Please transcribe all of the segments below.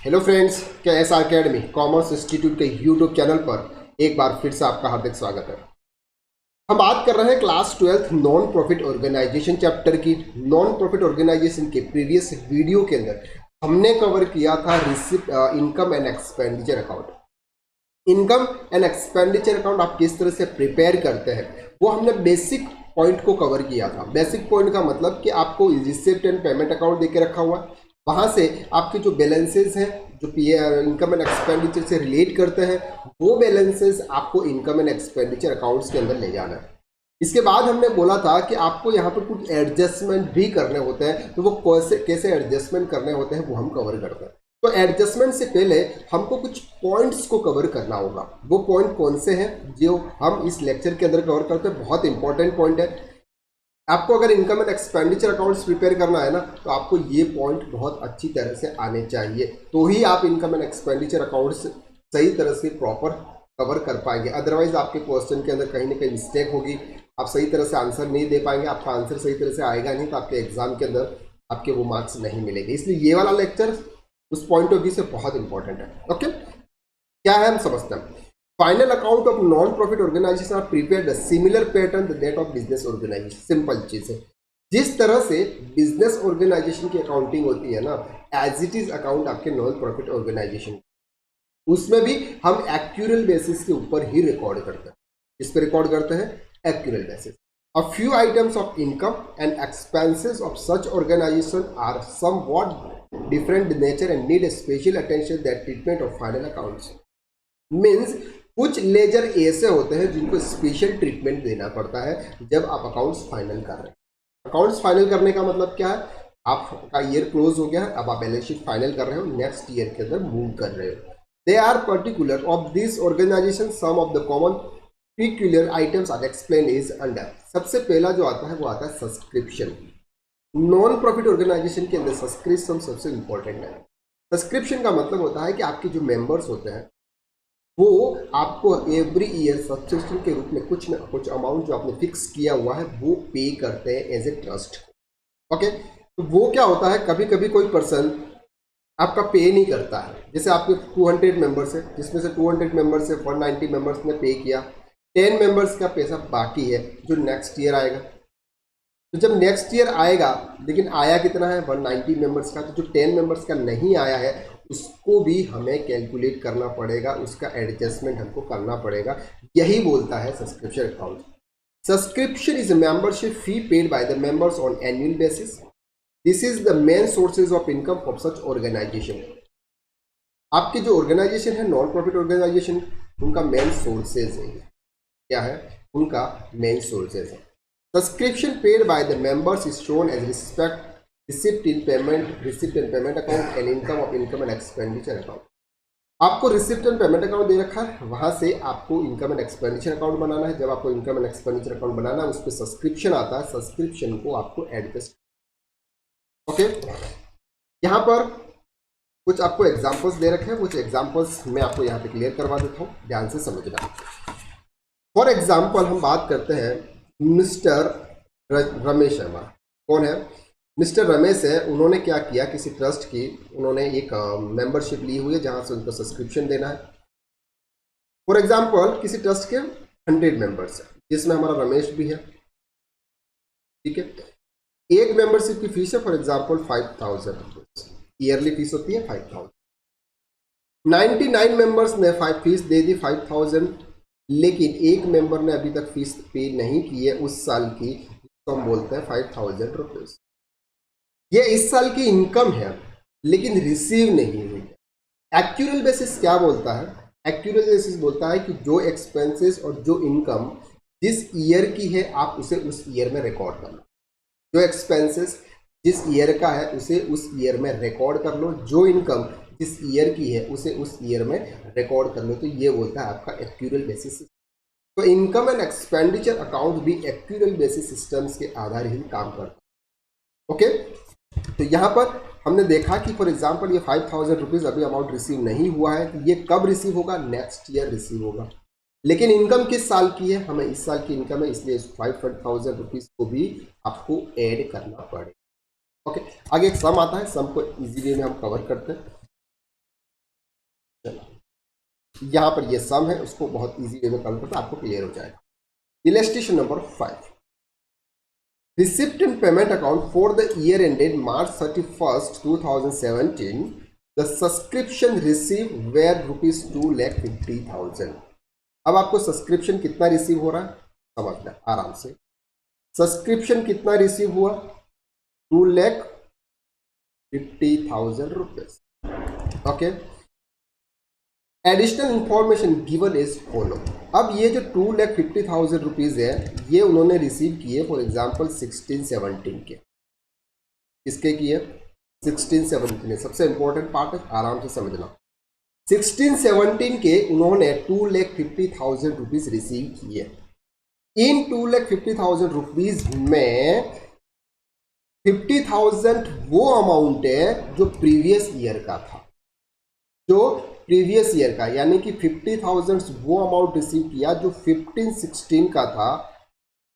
Hello friends, क्या S R academy commerce institute के YouTube channel पर एक बार फिर से आपका हार्दिक स्वागत है। हम बात कर रहे हैं class 12th non profit organisation chapter की। नॉन प्रॉफिट ऑर्गेनाइजेशन के प्रीवियस वीडियो के अंदर हमने कवर किया था receipt income and expenditure account. Income and expenditure account आप किस तरह से प्रिपेयर करते हैं वो हमने बेसिक पॉइंट को कवर किया था। बेसिक पॉइंट का मतलब कि आपको रिसिप्ट एंड पेमेंट अकाउंट देके रखा हुआ है, वहां से आपके जो बैलेंसेस हैं जो इनकम एंड एक्सपेंडिचर से रिलेट करते हैं वो बैलेंसेस आपको इनकम एंड एक्सपेंडिचर अकाउंट्स के अंदर ले जाना है। इसके बाद हमने बोला था कि आपको यहाँ पर कुछ एडजस्टमेंट भी करने होते हैं, तो वो कैसे कैसे एडजस्टमेंट करने होते हैं वो हम कवर करते हैं। तो एडजस्टमेंट से पहले हमको कुछ पॉइंट्स को कवर करना होगा। वो पॉइंट कौन से हैं जो हम इस लेक्चर के अंदर कवर करते हैं, बहुत इंपॉर्टेंट पॉइंट है। आपको अगर income and expenditure accounts prepare करना है ना, तो आपको ये पॉइंट बहुत अच्छी तरह से आने चाहिए, तो ही आप इनकम एंड एक्सपेंडिचर अकाउंट्स सही तरह से प्रॉपर कवर कर पाएंगे। अदरवाइज आपके क्वेश्चन के अंदर कहीं ना कहीं मिस्टेक होगी, आप सही तरह से आंसर नहीं दे पाएंगे, आपका आंसर सही तरह से आएगा नहीं, तो आपके एग्जाम के अंदर आपके वो मार्क्स नहीं मिलेंगे। इसलिए ये वाला लेक्चर उस पॉइंट ऑफ व्यू से बहुत इंपॉर्टेंट है। ओके, क्या है हम समझते हैं। Final account of non profit organisation are prepared similar pattern that of business organisation. Simple चीज है, जिस तरह से बिजनेस ऑर्गेनाइजेशन की अकाउंटिंग होती है ना, एज इट इज अकाउंट आपके नॉन प्रॉफिट ऑर्गेनाइजेशन, उसमें भी हम एक्यूरल बेसिस के ऊपर ही रिकॉर्ड करते हैं। इस पर रिकॉर्ड करते हैं accrual basis. A few items of income and expenses of such organization are somewhat different in nature and need a special attention that treatment of final accounts. Means कुछ laser ऐसे होते हैं जिनको स्पेशल ट्रीटमेंट देना पड़ता है जब आप अकाउंट्स फाइनल कर रहे हैं। अकाउंट्स फाइनल करने का मतलब क्या है, आपका ईयर क्लोज हो गया है, अब आप बैलेंस शीट फाइनल कर रहे हो, नेक्स्ट ईयर के अंदर मूव कर रहे हो। They are particular of this organisation, some of the common peculiar items are explained is under। सबसे पहला जो आता है वो आता है सब्सक्रिप्शन। नॉन प्रॉफिट ऑर्गेनाइजेशन के अंदर सब्सक्रिप्शन सबसे इंपॉर्टेंट है। सब्सक्रिप्शन का मतलब होता है कि आपके जो मेंबर्स होते हैं वो आपको एवरी ईयर सब्सक्रिप्शन के रूप में कुछ ना कुछ अमाउंट जो आपने फिक्स किया हुआ है वो पे करते हैं एज ए ट्रस्ट। ओके, तो वो क्या होता है, कभी कभी कोई पर्सन आपका पे नहीं करता है। जैसे आपके 200 मेंबर्स है, जिसमें से 200 मेंबर्स से 190 मेंबर्स ने पे किया, 10 मेंबर्स का पैसा बाकी है जो नेक्स्ट ईयर आएगा। तो जब नेक्स्ट ईयर आएगा, लेकिन आया कितना है 190 मेंबर्स का, तो जो 10 मेंबर्स का नहीं आया है उसको भी हमें कैलकुलेट करना पड़ेगा, उसका एडजस्टमेंट हमको करना पड़ेगा। यही बोलता है subscription account. Subscription is a membership fee paid by the members on annual basis. This is the main sources of income of such organization। आपके जो ऑर्गेनाइजेशन है नॉन प्रॉफिट ऑर्गेनाइजेशन, उनका मेन सोर्सेज है, क्या है उनका मेन सोर्सेज है। Subscription paid by the members is shown as receipt in payment, receipt and payment account and income of income and expenditure account. आपको रिसिप्ट एंड पेमेंट अकाउंट दे रखा है, वहां से आपको इनकम एंड एक्सपेंडिचर अकाउंट बनाना है। जब आपको इनकम एंड एक्सपेंडिचर अकाउंट बनाना है, उस पर सब्सक्रिप्शन आता है, सब्सक्रिप्शन को आपको एडजस्ट। ओके, यहाँ पर कुछ आपको एग्जाम्पल्स दे रखे हैं, कुछ एग्जाम्पल्स मैं आपको यहाँ पे क्लियर करवा देता हूँ, ध्यान से समझना। फॉर एग्जाम्पल हम बात करते हैं मिस्टर रमेश शर्मा। कौन है मिस्टर रमेश है, उन्होंने क्या किया, किसी ट्रस्ट की उन्होंने एक मेंबरशिप ली हुई है जहां से उनको सब्सक्रिप्शन देना है। फॉर एग्जाम्पल किसी ट्रस्ट के 100 मेंबर्स है, जिसमें हमारा रमेश भी है। ठीक है, एक मेंबरशिप की फीस है for example 5000 rupees, yearly fees होती है 5000। 99 मेंबर्स ने फीस दे दी 5000, लेकिन एक मेंबर ने अभी तक फीस पे नहीं की है उस साल की, तो हम बोलते हैं 5000 रुपीज। ये इस साल की इनकम है लेकिन रिसीव नहीं हुई है। एक्यूरल बेसिस क्या बोलता है, एक्यूरल बेसिस बोलता है कि जो एक्सपेंसेस और जो इनकम जिस ईयर की है आप उसे उस ईयर में रिकॉर्ड कर लो। जो एक्सपेंसेस जिस ईयर का है उसे उस ईयर में रिकॉर्ड कर लो, जो इनकम जिस ईयर की है उसे उस ईयर में रिकॉर्ड कर लो। तो ये बोलता है आपका एक्यूरल बेसिस। तो इनकम एंड एक्सपेंडिचर अकाउंट भी एक्यूरल बेसिस सिस्टम्स के आधार ही काम करता है। ओके, तो यहाँ पर हमने देखा कि फॉर एग्जांपल ये 5000 रुपीज़ अभी अमाउंट रिसीव नहीं हुआ है, तो ये कब रिसीव होगा, नेक्स्ट ईयर रिसीव होगा। लेकिन इनकम किस साल की है, हमें इस साल की इनकम है, इसलिए 5000 रुपीज़ को भी आपको ऐड करना पड़ेगा। ओके, आगे एक सम आता है, सम को इजीली में हम कवर करते हैं। यहाँ पर ये सम है, उसको बहुत इजी वे में कन्वर्ट करता है, आपको क्लियर हो जाएगा। Illustration number 5, receipt and payment account for the year ended March 31st, 2017, the subscription receive were ₹2,50,000। अब आपको सब्सक्रिप्शन कितना रिसीव हो रहा है समझना आराम से। सब्सक्रिप्शन कितना रिसीव हुआ, ₹2,50,000। Okay, additional information given is follow. अब ये जो ₹2,50,000 है ये उन्होंने रिसीव किए फॉर एग्जांपल 16-17 के। किसके किए, 16-17 सबसे इंपॉर्टेंट पार्ट है, आराम से समझना। 16-17 के उन्होंने ₹2,50,000 रिसीव किए। इन ₹2,50,000 में 50,000 वो अमाउंट है जो प्रीवियस ईयर का था, जो प्रीवियस ईयर का, यानी कि 50,000 वो अमाउंट रिसीव किया जो 15-16 का था,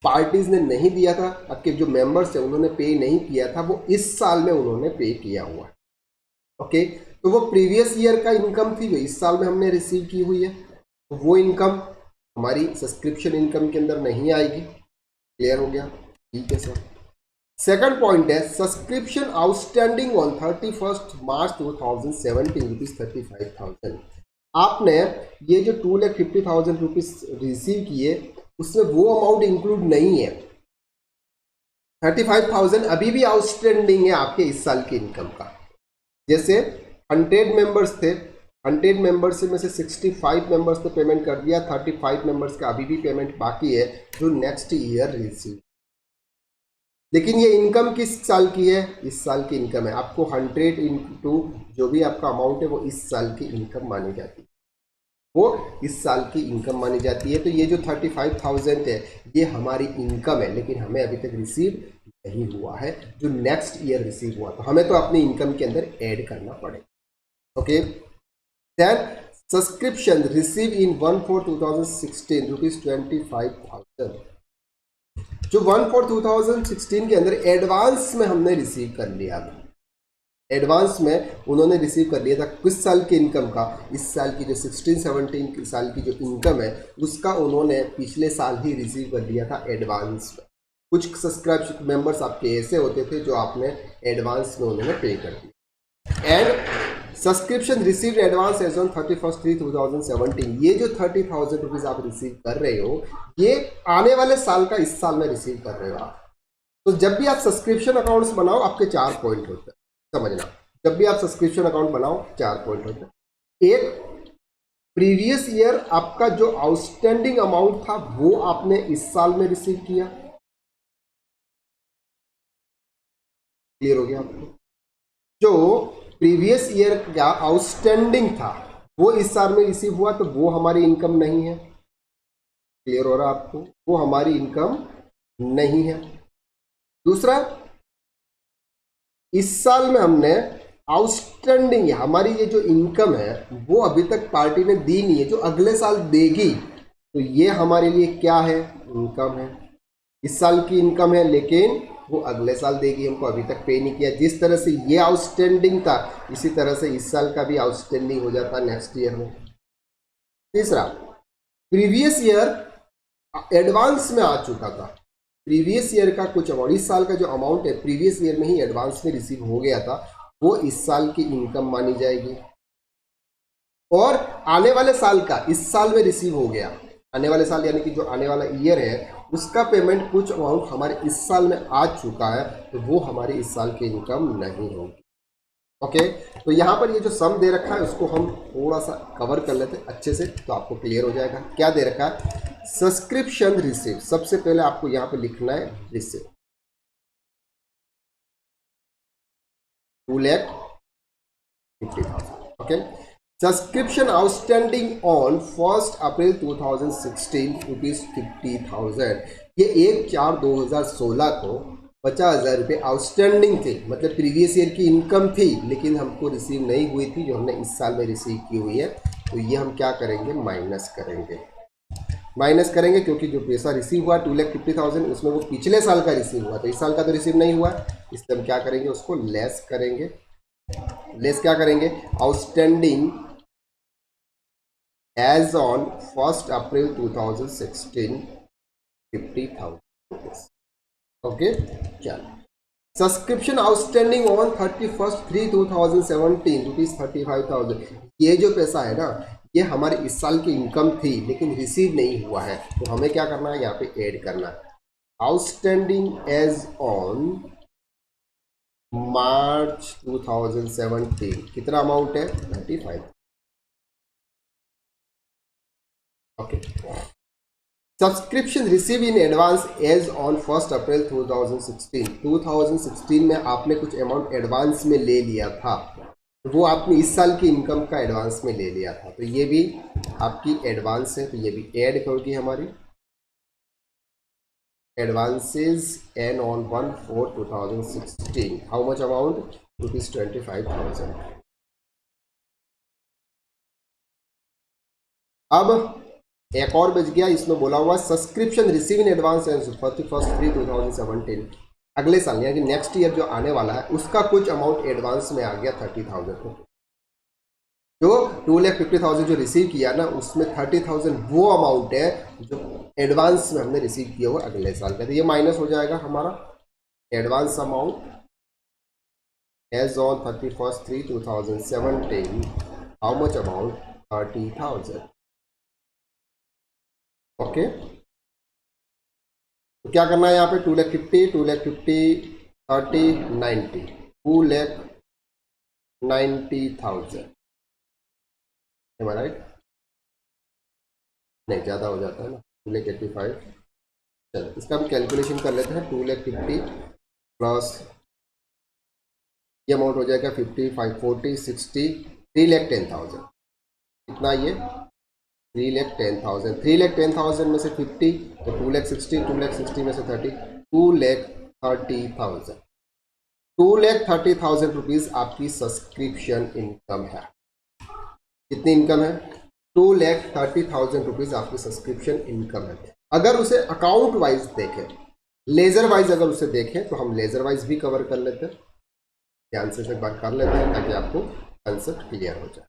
पार्टीज ने नहीं दिया था, आपके जो मेंबर्स है उन्होंने पे नहीं किया था, वो इस साल में उन्होंने पे किया हुआ है। ओके, तो वो प्रीवियस ईयर का इनकम थी जो इस साल में हमने रिसीव की हुई है, तो वो इनकम हमारी सब्सक्रिप्शन इनकम के अंदर नहीं आएगी। क्लियर हो गया, ठीक है सर। सेकंड पॉइंट है subscription outstanding on 31st March 2017 ₹35,000। आपने ये जो ₹2,50,000 रिसीव किए उसमें वो अमाउंट इंक्लूड नहीं है। 35,000 अभी भी आउटस्टैंडिंग है आपके इस साल की इनकम का। जैसे 100 मेंबर्स थे, 100 मेंबर्स में से 65 मेंबर्स ने पेमेंट कर दिया, 35 मेंबर्स का अभी भी पेमेंट बाकी है जो नेक्स्ट ईयर रिसीव। लेकिन ये इनकम किस साल की है, इस साल की इनकम है। आपको 100 इंटू जो भी आपका अमाउंट है वो इस साल की इनकम मानी जाती है, वो इस साल की इनकम मानी जाती है। तो ये जो 35,000 है ये हमारी इनकम है, लेकिन हमें अभी तक रिसीव नहीं हुआ है, जो नेक्स्ट ईयर रिसीव हुआ, तो हमें तो अपनी इनकम के अंदर ऐड करना पड़ेगा। Okay, then subscription receive in 1/4/2016 ₹25,000, जो 1/4/2016 के अंदर एडवांस में हमने रिसीव कर लिया था। एडवांस में उन्होंने रिसीव कर लिया था किस साल की इनकम का, इस साल की जो 16-17 साल की जो इनकम है उसका उन्होंने पिछले साल ही रिसीव कर लिया था एडवांस में। कुछ सब्सक्राइब मेंबर्स आपके ऐसे होते थे जो आपने एडवांस में उन्होंने पे कर दिया। And subscription received advance as on 31/3/2017, ये जो ₹30,000 आप रिसीव कर रहे हो ये आने वाले साल का इस साल में रिसीव कर रहे हो आप। तो जब भी आप सब्सक्रिप्शन अकाउंट्स बनाओ आपके 4 पॉइंट होते हैं, समझना। जब भी आप सब्सक्रिप्शन अकाउंट बनाओ 4 पॉइंट होते हैं। एक, प्रीवियस ईयर आपका जो आउटस्टैंडिंग अमाउंट था वो आपने इस साल में रिसीव किया। क्लियर हो गया आपको? जो प्रीवियस ईयर का आउटस्टैंडिंग था वो इस साल में रिसीव हुआ, तो वो हमारी इनकम नहीं है। क्लियर हो रहा आपको? वो हमारी इनकम नहीं है। दूसरा, इस साल में हमने आउटस्टैंडिंग हमारी ये जो इनकम है वो अभी तक पार्टी ने दी नहीं है, जो अगले साल देगी, तो ये हमारे लिए क्या है, इनकम है। इस साल की इनकम है लेकिन वो अगले साल देगी, हमको अभी तक पे नहीं किया। जिस तरह से ये आउटस्टैंडिंग था इसी तरह से इस साल का भी आउटस्टैंडिंग हो जाता नेक्स्ट ईयर में। तीसरा, प्रीवियस ईयर एडवांस में आ चुका था, प्रीवियस ईयर का कुछ अमाउंट, इस साल का जो अमाउंट है प्रीवियस ईयर में ही एडवांस में रिसीव हो गया था, वो इस साल की इनकम मानी जाएगी। और आने वाले साल का इस साल में रिसीव हो गया, आने वाले साल यानी कि जो आने वाला ईयर है उसका पेमेंट कुछ अमाउंट हमारे इस साल में आ चुका है, तो वो हमारी इस साल की इनकम नहीं होगी। ओके, तो यहाँ पर ये जो सम दे रखा है उसको हम थोड़ा सा कवर कर लेते हैं अच्छे से, तो आपको क्लियर हो जाएगा। क्या दे रखा है, सब्सक्रिप्शन रिसीव, सबसे पहले आपको यहाँ पे लिखना है receive, 2,50,000। Okay, subscription outstanding on 1 April 2016 ₹50,000, ये 1/4/2016 को 50,000 रुपये आउटस्टैंडिंग थे, मतलब प्रीवियस ईयर की इनकम थी लेकिन हमको रिसीव नहीं हुई थी, जो हमने इस साल में रिसीव की हुई है। तो ये हम क्या करेंगे, माइनस करेंगे, माइनस करेंगे, क्योंकि जो पैसा रिसीव हुआ 2,50,000 उसमें वो पिछले साल का रिसीव हुआ, तो इस साल का तो रिसीव नहीं हुआ, इसलिए हम क्या करेंगे, उसको लेस करेंगे। लेस क्या करेंगे, outstanding as on 1 April 2016 50,000 rupees. Okay, चलो। Subscription outstanding on 31/3/2017 rupees 35,000। ये जो पैसा है ना, ये हमारे इस साल की इनकम थी लेकिन रिसीव नहीं हुआ है, तो हमें क्या करना है, यहाँ पे ऐड करना है। आउटस्टैंडिंग एज ऑन मार्च 2017 कितना अमाउंट है, 35। Okay. Subscription receive in advance as on 1 April 2016। 2016 में आपने कुछ अमाउंट एडवांस में ले लिया था, वो आपने इस साल की इनकम का एडवांस में ले लिया था, तो ये भी आपकी एडवांस है, तो ये भी ऐड होगी हमारी। Advances and on 1/4/2016 how much amount, rupees 25,000। अब एक और बच गया, इसमें बोला हुआ सब्सक्रिप्शन रिसीव इन एडवांस 31/3/2017। अगले साल यानी कि नेक्स्ट ईयर जो आने वाला है उसका कुछ अमाउंट एडवांस में आ गया 30,000। जो 2,50,000 जो रिसीव किया ना, उसमें 30,000 वो अमाउंट है जो एडवांस में हमने रिसीव किया हुआ अगले साल का, तो ये माइनस हो जाएगा हमारा advance amount as on 31/3/2017 how much amount, 30,000। Okay, तो क्या करना है यहाँ पे, 2,50,000 2,50,000 30 90 2,90,000, राइट? नहीं, ज़्यादा हो जाता है ना, 2,85,000। चलो इसका हम कैलकुलेशन कर लेते हैं। 2,50,000 प्लस ये अमाउंट हो जाएगा 55 40 60 3,10,000। कितना ये, 3,10,000। 3,10,000 में से 50 तो 2,60,000 2,60,000 में से 30 2,30,000। 2,30,000 रुपीज आपकी सब्सक्रिप्शन इनकम है। कितनी इनकम है, 2,30,000 रुपीज आपकी सब्सक्रिप्शन इनकम है। अगर उसे अकाउंट वाइज देखें, लेजर वाइज अगर उसे देखें तो हम लेजर वाइज भी कवर कर लेते हैं, ध्यान से एक बार कर लेते हैं ताकि आपको कंसेप्ट क्लियर हो जाए।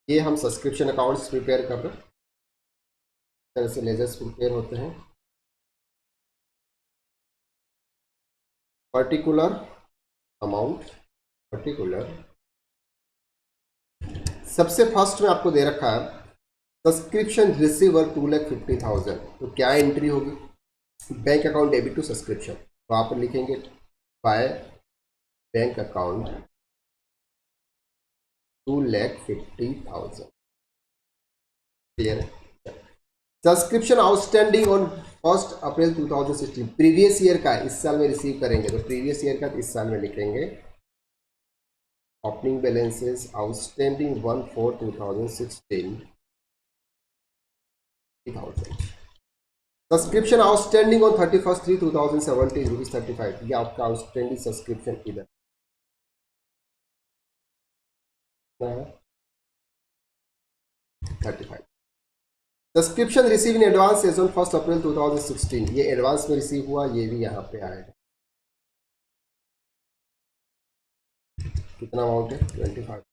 ये हम सब्सक्रिप्शन अकाउंट्स प्रिपेयर कर रहे हैं, इस तरह से लेजर्स प्रिपेयर होते हैं। पर्टिकुलर अमाउंट, पर्टिकुलर सबसे फर्स्ट में आपको दे रखा है सब्सक्रिप्शन रिसीवर 2,50,000, तो क्या एंट्री होगी, bank account debit to subscription, तो आप लिखेंगे बाय बैंक अकाउंट 2,50,000। क्लियर है? Subscription outstanding on 1 April 2016 previous year का, इस साल में रिसीव करेंगे तो प्रीवियस ईयर का इस साल में लिखेंगे। Opening balances outstanding 1/4/2016 30,000। Subscription outstanding on 31/3/2017 rupees 35। ये आपका आउटस्टैंडिंग सब्सक्रिप्शन इधर 35। Subscription receive in advance as on 1 April 2016, ये एडवांस में रिसीव हुआ, ये भी यहाँ पे आएगा। कितना अमाउंट है, 25।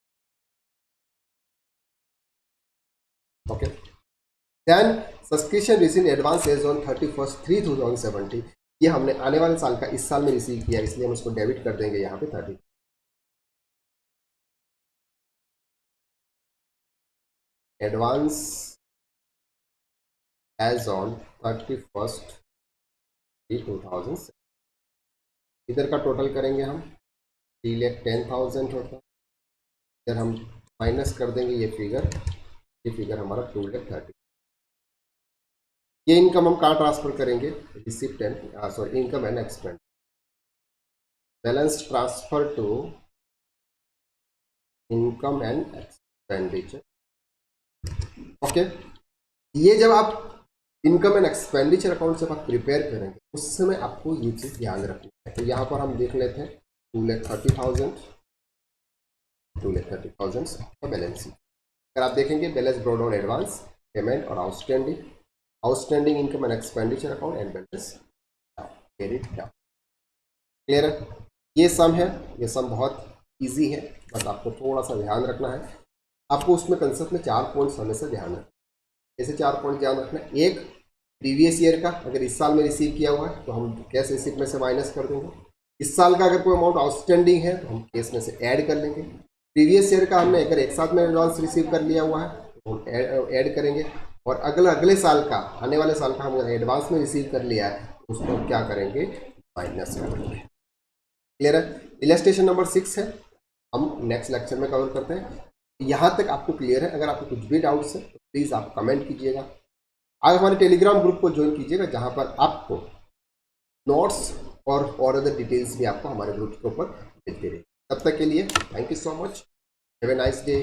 Okay, then subscription receive in advance as on 31/3/2017, ये हमने आने वाले साल का इस साल में रिसीव किया, इसलिए हम उसको डेबिट कर देंगे यहाँ पे 30। एडवांस एज ऑन 31/3/2017, इधर का टोटल करेंगे हम 3,10,000 टोटल, इधर हम माइनस कर देंगे ये फिगर हमारा 2,30,000। ये इनकम हम कहाँ ट्रांसफर करेंगे, receipt and sorry income and expense, balance transfer to income and expenditure. Okay, ये जब आप इनकम एंड एक्सपेंडिचर अकाउंट जब आप प्रिपेयर करेंगे उस समय आपको ये चीज़ ध्यान रखनी है। तो यहाँ पर हम देख लेते हैं 2,30,000 2,30,000 का बैलेंस शीट। अगर आप देखेंगे balance brought on advance payment और outstanding income and expenditure account and balance credit down. Clear है? ये सम है, ये सम बहुत इजी है, बस आपको थोड़ा सा ध्यान रखना है। आपको उसमें कंसेप्ट में 4 पॉइंट्स हमेशा ध्यान रखना है। जैसे 4 पॉइंट ध्यान रखना है, एक प्रीवियस ईयर का, अगर इस साल में रिसीव किया हुआ है तो हम कैश रिसीप्ट में से माइनस कर देंगे। इस साल का अगर कोई अमाउंट आउटस्टैंडिंग है तो हम केस में से ऐड कर लेंगे। प्रीवियस ईयर का हमने अगर एक साथ में एडवांस रिसीव कर लिया हुआ है तो हम ऐड करेंगे, और अगले साल का, आने वाले साल का हम एडवांस में रिसीव कर लिया है तो उसको हम क्या करेंगे, माइनस कर देंगे। क्लियर है? इलस्ट्रेशन नंबर 6 है, हम नेक्स्ट लेक्चर में कवर करते हैं। यहाँ तक आपको क्लियर है? अगर आपको कुछ भी डाउट्स है तो प्लीज़ आप कमेंट कीजिएगा। आज हमारे टेलीग्राम ग्रुप को ज्वाइन कीजिएगा, जहाँ पर आपको नोट्स और अदर डिटेल्स भी आपको हमारे ग्रुप के ऊपर मिलती रहेगी। तब तक के लिए thank you so much, have a nice day.